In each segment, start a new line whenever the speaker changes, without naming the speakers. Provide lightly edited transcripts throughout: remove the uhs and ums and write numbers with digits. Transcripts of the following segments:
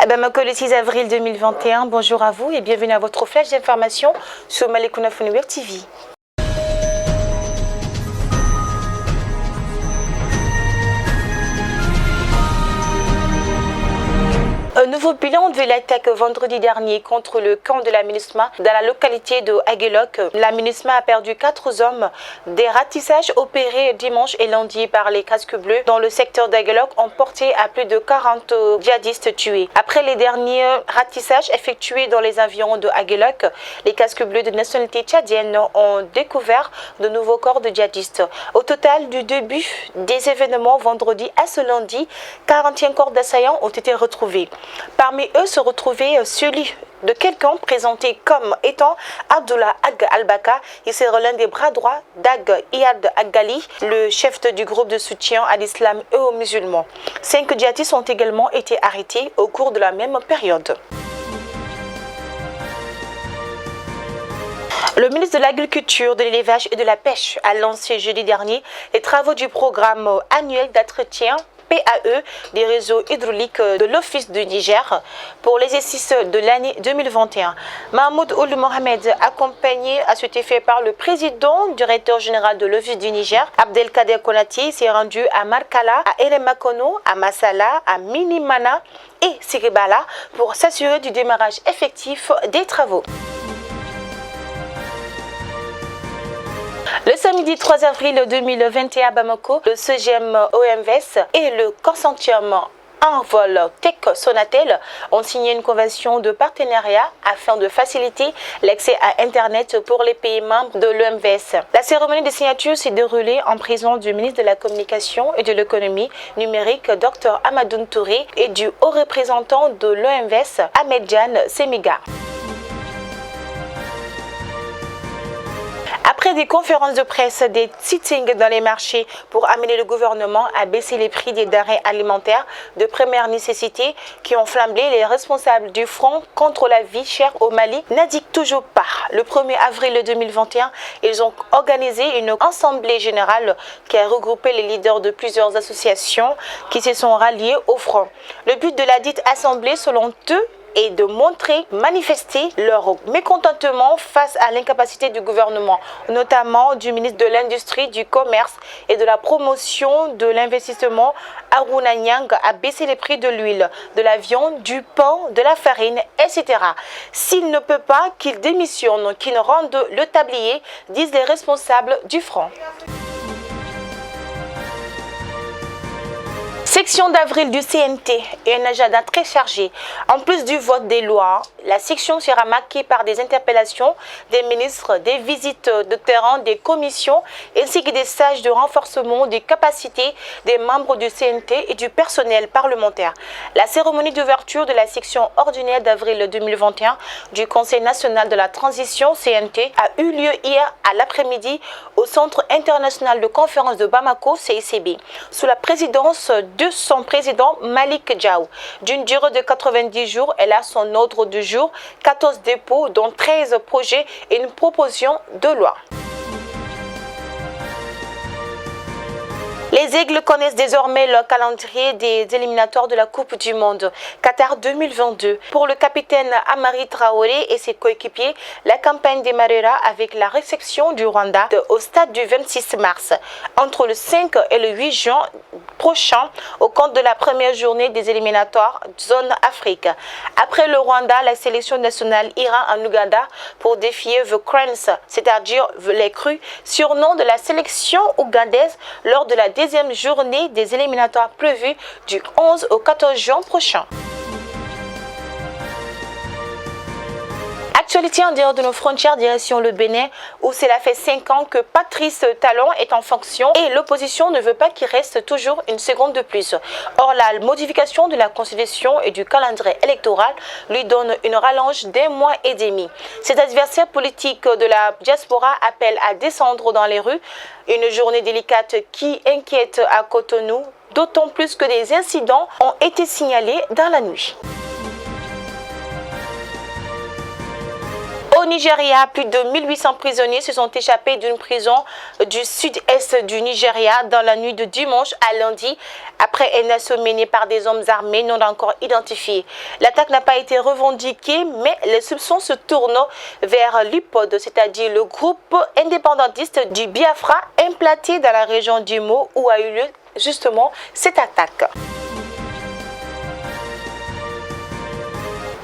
Bamako le 6 avril 2021, bonjour à vous et bienvenue à votre flash d'information sur Malicouna Fonouir TV. Un nouveau bilan de l'attaque vendredi dernier contre le camp de la MINUSMA dans la localité de Aguelok. La MINUSMA a perdu 4 hommes. Des ratissages opérés dimanche et lundi par les casques bleus dans le secteur d'Aguelok ont porté à plus de 40 djihadistes tués. Après les derniers ratissages effectués dans les environs de Aguelok, les casques bleus de nationalité tchadienne ont découvert de nouveaux corps de djihadistes. Au total, du début des événements vendredi à ce lundi, 41 corps d'assaillants ont été retrouvés. Parmi eux se retrouvait celui de quelqu'un présenté comme étant Abdullah Ag Al-Baka. Il serait l'un des bras droits d'Ag Iyad Ag-Ghali, le chef du groupe de soutien à l'islam et aux musulmans. 5 djihadistes ont également été arrêtés au cours de la même période. Le ministre de l'Agriculture, de l'Élevage et de la Pêche a lancé jeudi dernier les travaux du programme annuel d'entretien PAE des réseaux hydrauliques de l'Office du Niger pour l'exercice de l'année 2021. Mahmoud Ould Mohamed, accompagné à cet effet par le président directeur général de l'Office du Niger, Abdelkader Konati, s'est rendu à Markala, à Eremakono, à Massala, à Minimana et Siribala pour s'assurer du démarrage effectif des travaux. Le samedi 3 avril 2021 à Bamako, le CGM OMVS et le consortium Envol Tech Sonatel ont signé une convention de partenariat afin de faciliter l'accès à Internet pour les pays membres de l'OMVS. La cérémonie de signature s'est déroulée en présence du ministre de la Communication et de l'Économie numérique, Dr Amadoun Touré, et du haut représentant de l'OMVS, Ahmedjan Semiga. Après des conférences de presse, des sittings dans les marchés pour amener le gouvernement à baisser les prix des denrées alimentaires de première nécessité qui ont flambé, les responsables du Front contre la vie chère au Mali n'indiquent toujours pas. Le 1er avril 2021, ils ont organisé une assemblée générale qui a regroupé les leaders de plusieurs associations qui se sont ralliés au Front. Le but de la dite assemblée, selon eux, et de manifester leur mécontentement face à l'incapacité du gouvernement, notamment du ministre de l'Industrie, du Commerce et de la Promotion de l'Investissement, Harouna Niang, à baisser les prix de l'huile, de la viande, du pain, de la farine, etc. S'il ne peut pas, qu'il démissionne, qu'il rende le tablier, disent les responsables du Front. Section d'avril du CNT et un agenda très chargé. En plus du vote des lois, la section sera marquée par des interpellations des ministres, des visites de terrain, des commissions ainsi que des stages de renforcement des capacités des membres du CNT et du personnel parlementaire. La cérémonie d'ouverture de la section ordinaire d'avril 2021 du Conseil national de la transition CNT a eu lieu hier à l'après-midi au Centre international de conférence de Bamako, CICB, sous la présidence de son président Malik Diaw. D'une durée de 90 jours, elle a son ordre du jour 14 dépôts, dont 13 projets et une proposition de loi. Les Aigles connaissent désormais le calendrier des éliminatoires de la Coupe du Monde Qatar 2022. Pour le capitaine Amari Traoré et ses coéquipiers, la campagne démarrera avec la réception du Rwanda au stade du 26 mars, entre le 5 et le 8 juin prochain, au compte de la première journée des éliminatoires zone Afrique. Après le Rwanda, la sélection nationale ira en Ouganda pour défier The Cranes, c'est-à-dire les Crues, surnom de la sélection ougandaise lors de la deuxième journée des éliminatoires prévus du 11 au 14 juin prochain. Actualité en dehors de nos frontières, direction le Bénin, où cela fait 5 ans que Patrice Talon est en fonction et l'opposition ne veut pas qu'il reste toujours une seconde de plus. Or, la modification de la Constitution et du calendrier électoral lui donne une rallonge d'1 mois et demi. Cet adversaire politique de la diaspora appelle à descendre dans les rues, une journée délicate qui inquiète à Cotonou, d'autant plus que des incidents ont été signalés dans la nuit. Au Nigeria, plus de 1800 prisonniers se sont échappés d'une prison du sud-est du Nigeria dans la nuit de dimanche à lundi après un assaut mené par des hommes armés non encore identifiés. L'attaque n'a pas été revendiquée, mais les soupçons se tournent vers l'UPOD, c'est-à-dire le groupe indépendantiste du Biafra implanté dans la région d'Imo où a eu lieu justement cette attaque.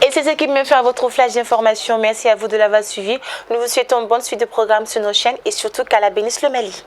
Et c'est ce qui me fait à votre flash d'information. Merci à vous de l'avoir suivi. Nous vous souhaitons une bonne suite de programmes sur nos chaînes et surtout qu'Allah bénisse le Mali.